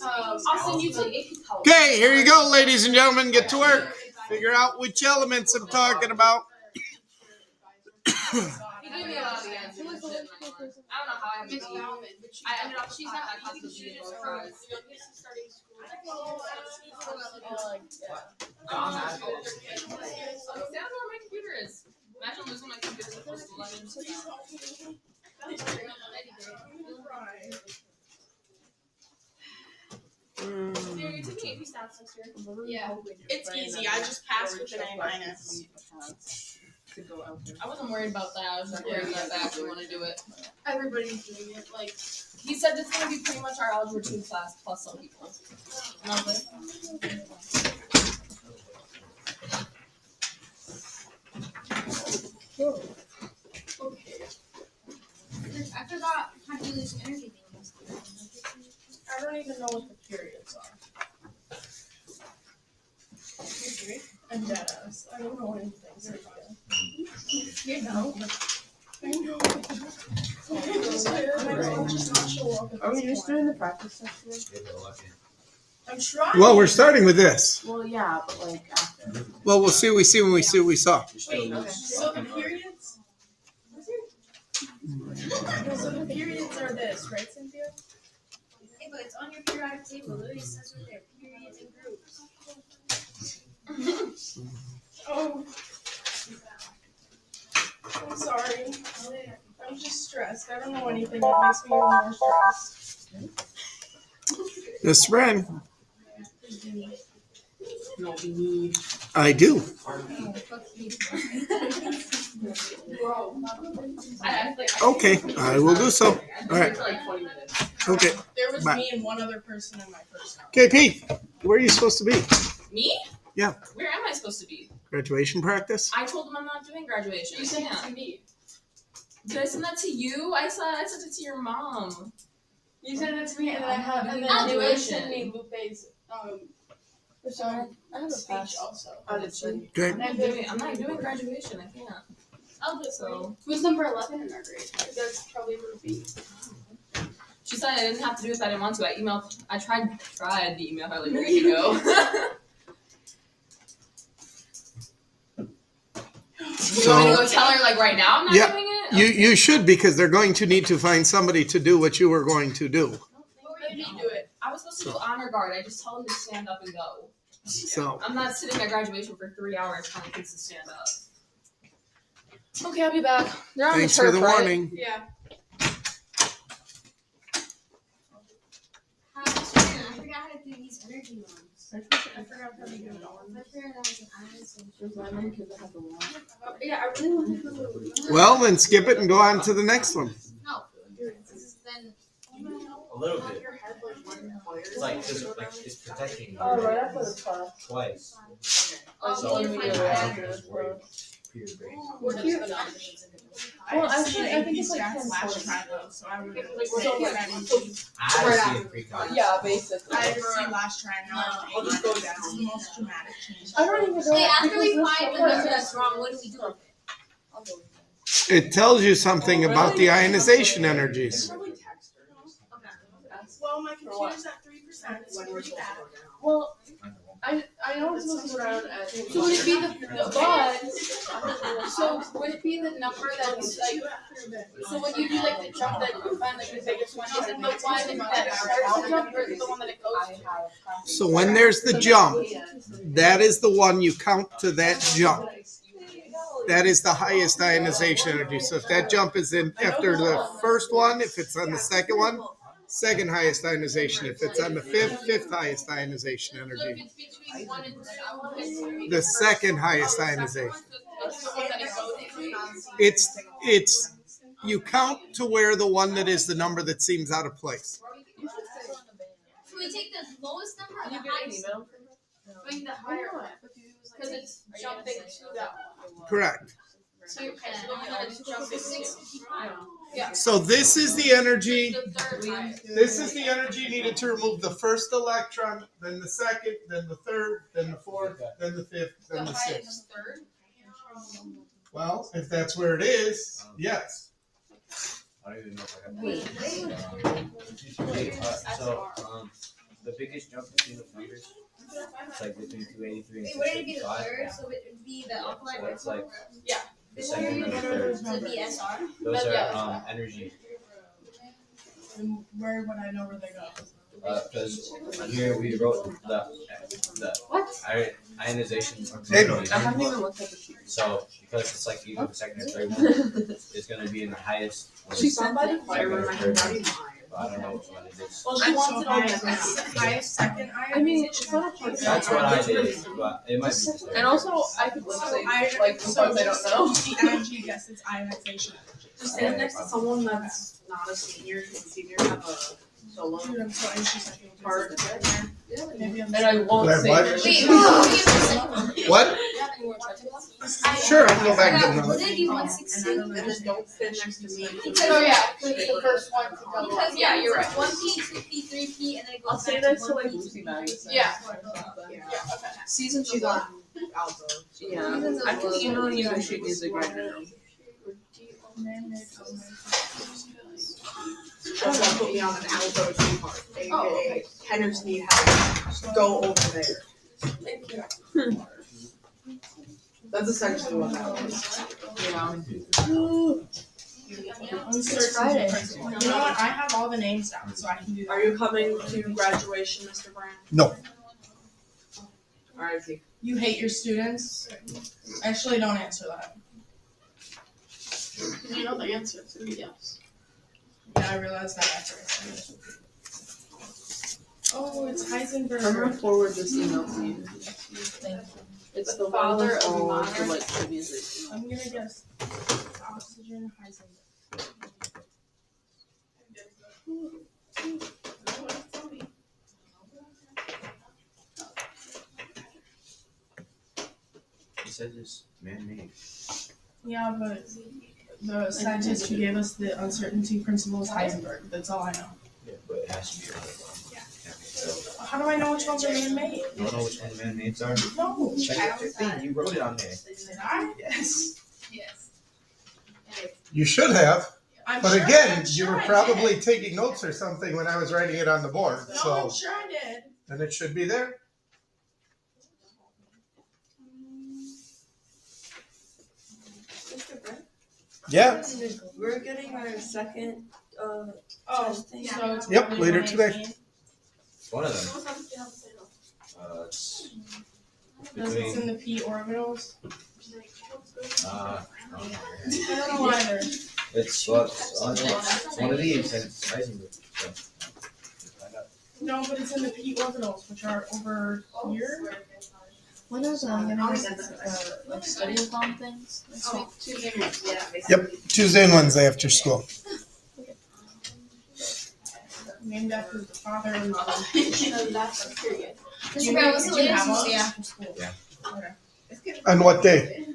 I'll send you to AP College. Okay, here you go, ladies and gentlemen. Get to work. Figure out which elements I'm talking about. He gave me a lot of answers. I don't know how I ended up. She's not. I thought she just started school. That's where my computer is. Imagine losing my computer for 11. You took AP stats this year. Yeah, it's easy. I just passed with an A-. I wasn't worried about that. I was just worried that I actually want to do it. Everybody's doing it. Like, he said it's going to be pretty much our Algebra 2 class plus some people. And I was like, okay. I forgot how to do this energy thing. I don't even know what the periods are. I'm dead ass. I don't know anything. You know. I know. Are we just doing the practice section? I'm trying. Well, we're starting with this. Well, yeah, but like after. Well, we'll see what we see when we see what we saw. Wait, so the periods? So the periods are this, right, Cynthia? Hey, but it's on your periodic table. It literally says right there, periods and groups. Oh. I'm sorry. I'm just stressed. I don't know anything that makes me even more stressed. This friend, No, we need. I do. Okay, I will do so. All right. Okay. There was Bye. me and one other person in my first house. KP, where are you supposed to be? me? Yeah. Where am I supposed to be? Graduation practice? I told him I'm not doing graduation. You sent it to me. Did I send that to you? I sent it to your mom. You sent it to me, and then I'll you do it. sent me Lupe's I have a speech pass. also. Oh, did she? Okay. I'm not doing graduation. I can't. I'll do it. So Who's number 11 in our grade? That's probably Ruby. she said I didn't have to do it if I didn't want to. I tried to email her like a week ago. You want me to go tell her like right now I'm not Yeah, doing it? You should, because they're going to need to find somebody to do what you were going to do. Let me do it. I was supposed to do honor guard. I just told him to stand up and go. So, I'm not sitting at graduation for 3 hours telling kids to stand up. Okay, I'll be back. They're on thanks the for turf, the right? warning. Yeah. I forgot how to do these energy ones. I forgot how to do it all. I figured that was an honest and Yeah, I really want to do it. Well, then skip it and go on to the next one. no. This is then A little bit. It's like, cause it's protecting you Oh, right after the class. twice. all So the you different have factors. to worry peer grade. Well, actually, I think it's like 10 last points. try though, so I would Like, like so, what like, I didn't so, do. I see it pre-con. yeah, basically. I had to see last try and now I'll just go down. That's the most dramatic change. I don't even know. Wait, after because we this find the one- number that's wrong, what do we do with it? I'll go with that. It tells you something about the ionization energies. Probably text her. Well, my computer's at 3%. It's pretty bad. Well, I know it's supposed to go down at. So would it be the so would it be the number that's like, so when you do like the jump that you find like the biggest one, is it the one that starts the jump or is it the one that it goes to? So when there's the jump, that is the one you count to that jump. That is the highest ionization energy. So if that jump is in after the first one, if it's on the second one, second highest ionization. If it's on the fifth highest ionization So if energy. it's between 1 and 2, The second highest ionization. that's the one that it goes to. It's you count to where the one that is the number that seems out of place. So we take the lowest number or Did the you get an highest? email? Bring the higher one, because it's jumping to that one. Correct. So you're kind of the one that it's jumping to. Yeah. So this is the energy. The third highest. This is the energy needed to remove the first electron, then the second, then the third, then the fourth, then the fifth, The then the sixth. highest third. Well, if that's where it is, yes. I don't even know if I have. Wait. So, the biggest jump between the numbers, it's like between 283 and Wait, would it be the 655. third? So it would be the alkaline. So it's like Yeah. the second and the third. So it'd be SR. Those Yeah. are energy. And where would I know where they go? Because here we wrote the What? ionization of Hey. energy. I haven't even looked at the sheet. So because it's like either the second or third one, it's gonna be in the highest. Or She the sent it. second or third one. But I don't know which one it is. Well, she wants it on highest, the highest second I mean, it's not a part. That's what I did, but it might be the third. And also, I could lip sync like the so ones I don't know. the energy, yes, it's ionization energy. Just stand next to someone that's not a senior, because the seniors have a solo Dude, I'm so anxious I can part. Maybe I'm And I won't Wait, say. what? her. Wait, wait, What? Sure, I'll go back and Would look. it be And 116? then don't sit next to me. Oh yeah, because it's the first one to double. Because Yeah, you're right. 1P, 2P, 3P, and then it I'll goes say back that's to to like 1P, Lucy 2P. Magazine. Yeah. Yeah. Okay. Seasons She's of on Love. Alpha. Yeah. I can email you the sheet music right now. She'll put me on an Alpha team part. Oh, okay. Headers need help. Go over there. Thank you. That's essentially what that was. It's Friday. You know what? I have all the names down, so I can do that. Are you coming to graduation, Mr. Brown? No. Alright, Zeke. You hate your students? Actually, don't answer that. You know the answer to yes. Yeah, I realized that after I said it. Oh, it's I'm gonna Heisenberg. forward this email to you. Thank you. It's the Father one with of all the modern- like the music. I'm gonna guess oxygen Heisenberg. He said it's man-made. Yeah, but the scientist who gave us the uncertainty principle is Heisenberg. That's all I know. Yeah, but it has to be. So, How do I know which ones are man-made? you don't know which one the man-mades are? No. Check out your thing. You wrote it on there. Did I? Yes. Yes. You should have, I'm but sure- again, I'm you sure were I probably did. taking notes or something when I was writing it on the board, No, so I'm sure I did. then it should be there. Mr. Brent? Yeah, We're getting our second, Oh, Testing. so it's Yep, probably later 118. today. One of them. It's Because it's between. in the p orbitals. I I don't know either. It's what? It's one of these, and it's Heisenberg. So, find out. No, but it's in the p orbitals, which are over here. When is like study-a-thon things next week? Tuesday morning. yeah, Yep, Tuesday and Wednesday after school. Named after the father and mother. That's a period. Mr. Brown, what's the Did you latest have Tuesday one? after school? Okay. On what day?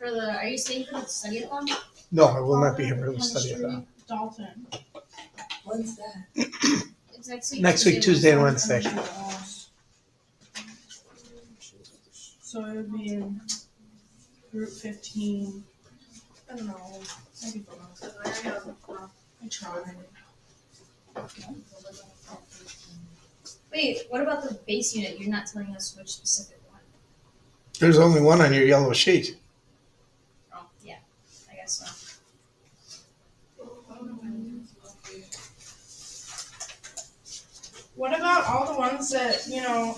For the, are you staying for the study-a-thon? No, I will not be here for the study of that. Dalton. When's that? It's next week. Next week, Tuesday and Wednesday. So it would be in group 15. I don't know. Maybe I tried. Wait, what about the base unit? You're not telling us which specific one. There's only one on your yellow sheet. Oh, yeah, I guess so. What about all the ones that,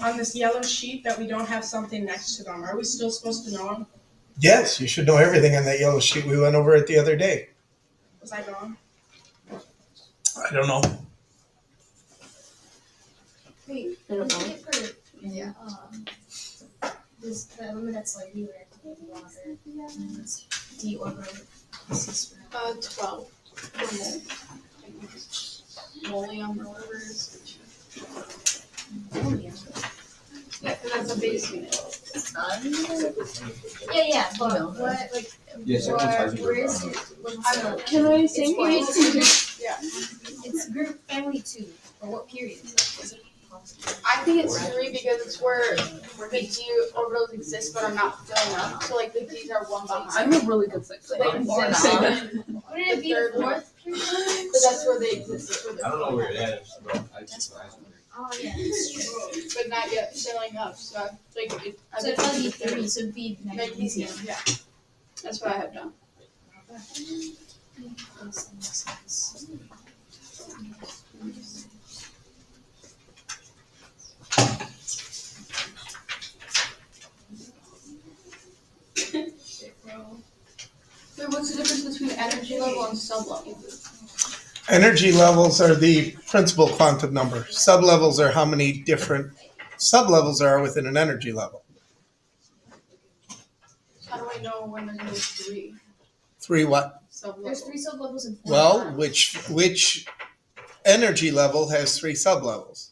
on this yellow sheet that we don't have something next to them? Are we still supposed to know them? Yes, you should know everything on that yellow sheet. We went over it the other day. Was I gone? I don't know. Wait, I don't what's know. it for? Yeah. This the element that's like you and water. And it's d orbital. This is for 12. Mollium or whatever it is. Yeah, because that's a base unit. yeah, but what like Yeah, so what, where is it? What's the, Can I it's sing for it? Yeah. It's group family 2. Or what period is it? I think it's 3 because it's where the D orbitals exist but are not filling up. So like the D's are one behind. I'm a really good singer. So they exist. Wouldn't it be the 4th period? But that's where they exist. That's where I don't know where it is, but scientists for Heisenberg. Oh yeah, that's true. But not yet filling up, so I like it. I So it'd think probably be it's 3, so it'd be magnesium, magnesium. yeah. That's what I have done. Wait, what's the difference between energy level and sub-level? Energy levels are the principal quantum number. Sublevels are how many different sublevels there are within an energy level. How do I know when there's only 3 Three what? sub-levels? There's 3 sublevels and 4 Well, levels. which energy level has 3 sublevels?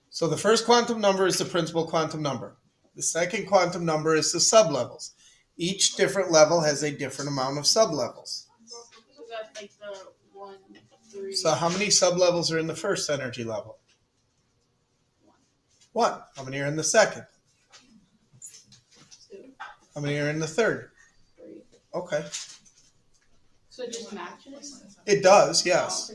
So the first quantum number is the principal quantum number. The second quantum number is the sublevels. Each different level has a different amount of sublevels. So that's like the 1, 3. So how many sublevels are in the first energy level? 1. How many are in the second? 2, How many are in the third? 3. Okay. So it just matches? It does, yes.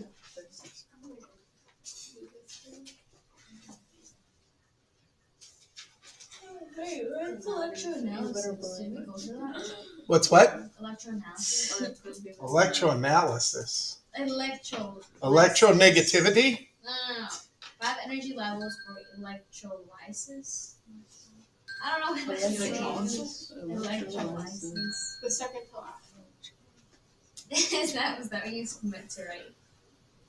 Wait, what's electroanalysis? Did we go through that? What's what? Electroanalysis? Electroanalysis. Electronegativity. Electronegativity? No. 5 energy levels for electrolysis. I don't know what that is. Electrolysis. The second to last. Was that what you meant to write?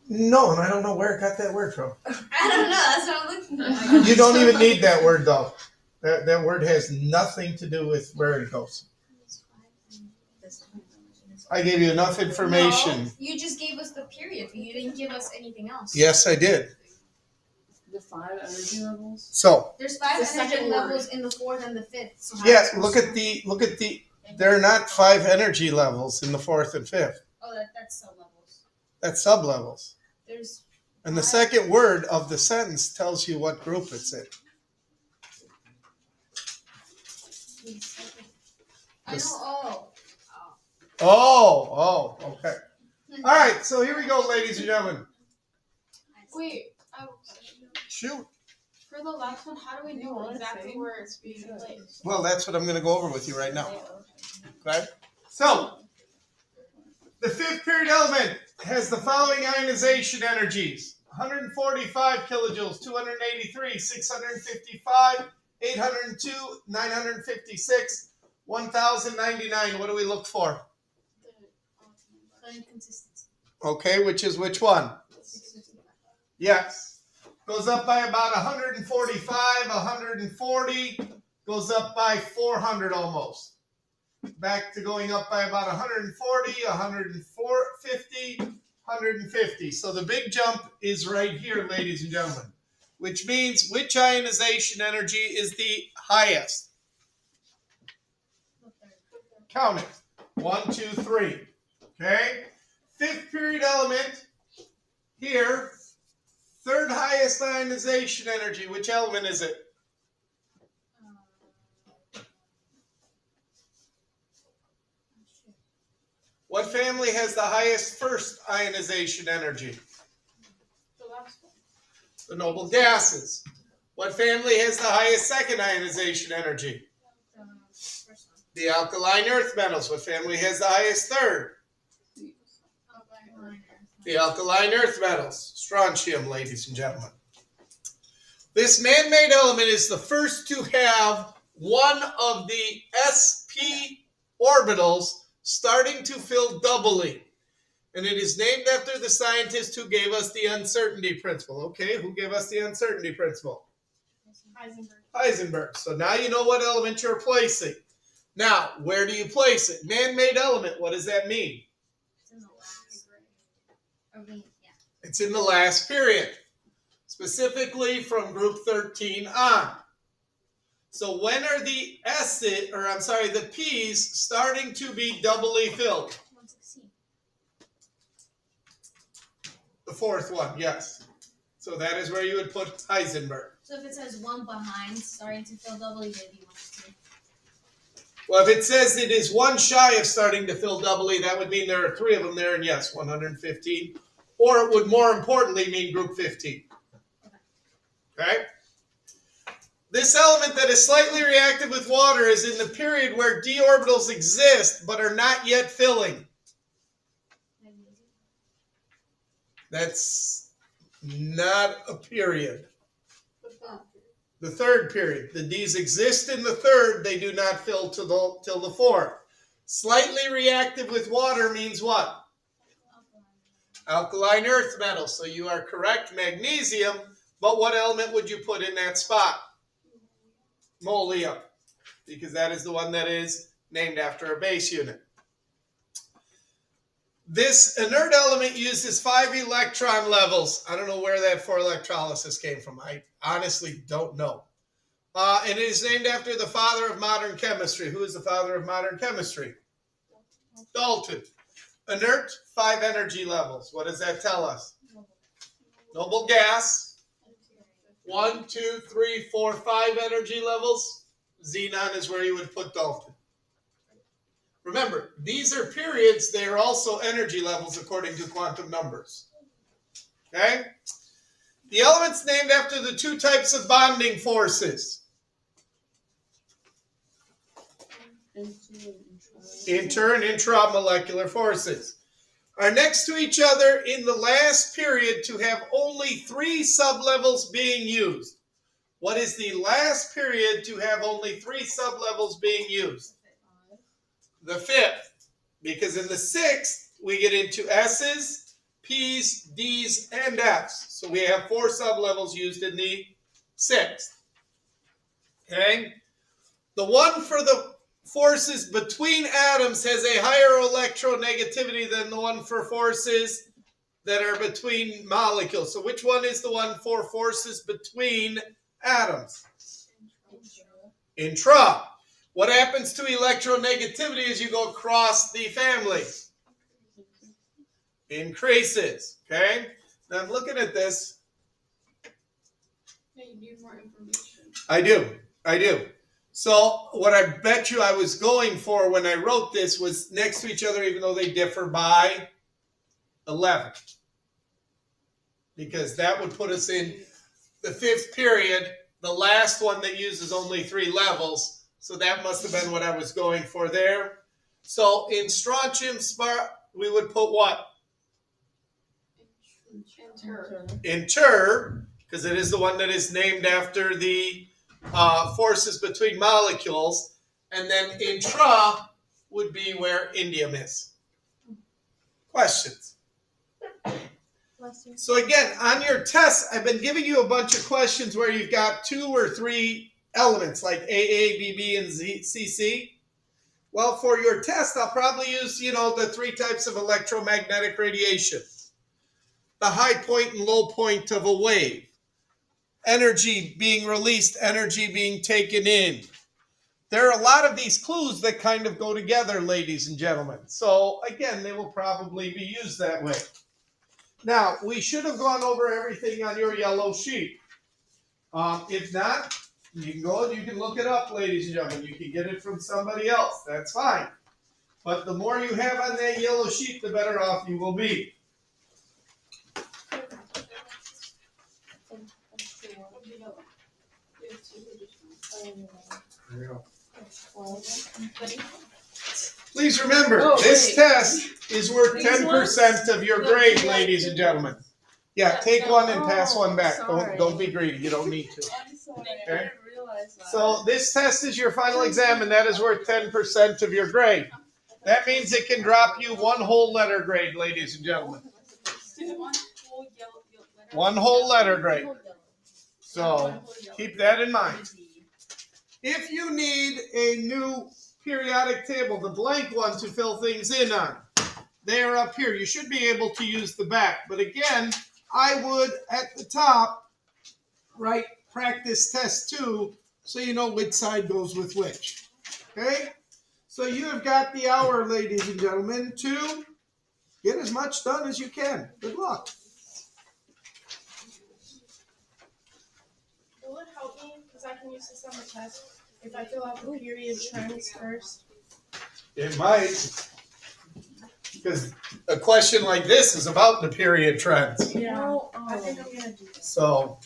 No, and I don't know where it got that word from. I don't know. That's what I'm looking at. You don't even need that word though. That word has nothing to do with where it goes. I gave you enough information. No, you just gave us the period, but you didn't give us anything else. Yes, I did. The 5 energy levels. So, There's 5 The energy second levels in the 4th and the 5th. So how yeah, is it look at the, there are not 5 energy levels in the 4th and 5th. Oh, that's sub levels. That's sublevels. There's And the second word of the sentence tells you what group it's in. I know. Oh, okay. All right, so here we go, ladies and gentlemen. Wait, Shoot. for the last one, how do we know exactly where it's being placed? Well, that's what I'm going to go over with you right now. Okay? So, the 5th period element has the following ionization energies: 145 kilojoules, 283, 655, 802, 956, 1099. What do we look for? Inconsistency. Okay, which is which one? Yes. Goes up by about 145, 140, goes up by 400 almost. Back to going up by about 140, 150, 150. So the big jump is right here, ladies and gentlemen, which means which ionization energy is the highest? Count it. 1, 2, 3. Okay? 5th period element here. 3rd highest ionization energy. Which element is it? What family has the highest first ionization energy? The last one. The noble gases. What family has the highest second ionization energy? The first one. The alkaline earth metals. What family has the highest third? The alkaline earth metals. Strontium, ladies and gentlemen. This man-made element is the first to have one of the sp orbitals starting to fill doubly. And it is named after the scientist who gave us the uncertainty principle. Okay, who gave us the uncertainty principle? Heisenberg. So now you know what element you're placing. Now, where do you place it? Man-made element, what does that mean? It's in the last. Yeah. It's in the last period, specifically from group 13 on. So when are the the P's starting to be doubly filled? 116. The 4th one, yes. So that is where you would put Heisenberg. So if it says 1 behind, starting to fill doubly, maybe 116. Well, if it says it is 1 shy of starting to fill doubly, that would mean there are 3 of them there, and yes, 115. Or it would more importantly mean group 15. Okay? This element that is slightly reactive with water is in the period where d orbitals exist but are not yet filling. That's not a period. The third period. The D's exist in the third, they do not fill till the fourth. Slightly reactive with water means what? Alkaline earth metal. So you are correct, magnesium, but what element would you put in that spot? Molybdenum, because that is the one that is named after a base unit. This inert element uses 5 electron levels. I don't know where that for electrolysis came from. I honestly don't know. And it is named after the father of modern chemistry. Who is the father of modern chemistry? Dalton. Inert, 5 energy levels. What does that tell us? Noble gas. 1, 2, 3, 4, 5 energy levels. Xenon is where you would put Dalton. Remember, these are periods. They are also energy levels according to quantum numbers. Okay? The element's named after the 2 types of bonding forces. Inter and intramolecular forces are next to each other in the last period to have only 3 sublevels being used. What is the last period to have only 3 sublevels being used? The 5th. Because in the 6th, we get into S's, P's, D's, and F's. So we have 4 sublevels used in the 6th. Okay? The one for the forces between atoms has a higher electronegativity than the one for forces that are between molecules. So which one is the one for forces between atoms? Intra. What happens to electronegativity as you go across the family? Increases. Okay? Now I'm looking at this. Yeah, you need more information. I do. So what I bet you I was going for when I wrote this was next to each other, even though they differ by 11. Because that would put us in the 5th period, the last one that uses only 3 levels. So that must have been what I was going for there. So in strontium, we would put what? Inter, because it is the one that is named after the forces between molecules, and then intra would be where indium is. Questions? So again, on your test, I've been giving you a bunch of questions where you've got 2 or 3 elements like AA, BB, and CC. Well, for your test, I'll probably use, the 3 types of electromagnetic radiation. The high point and low point of a wave. Energy being released, energy being taken in. There are a lot of these clues that kind of go together, ladies and gentlemen. So, again, they will probably be used that way. Now, we should have gone over everything on your yellow sheet. If not, you can go and you can look it up, ladies and gentlemen. You can get it from somebody else. That's fine. But the more you have on that yellow sheet, the better off you will be. Please remember, this test is worth 10% of your grade, ladies and gentlemen. Yeah, take one and pass one back. Don't be greedy. You don't need to. Okay? So this test is your final exam, and that is worth 10% of your grade. That means it can drop you 1 whole letter grade, ladies and gentlemen. 1 whole letter grade. So keep that in mind. If you need a new periodic table, the blank one to fill things in on, they are up here. You should be able to use the back. But again, I would, at the top, write practice test 2 so you know which side goes with which. Okay? So you have got the hour, ladies and gentlemen, to get as much done as you can. Good luck. Will it help me? Because I can use this on the test if I fill out the period trends first. It might. Because a question like this is about the period trends. Yeah, I think I'm going to do this. So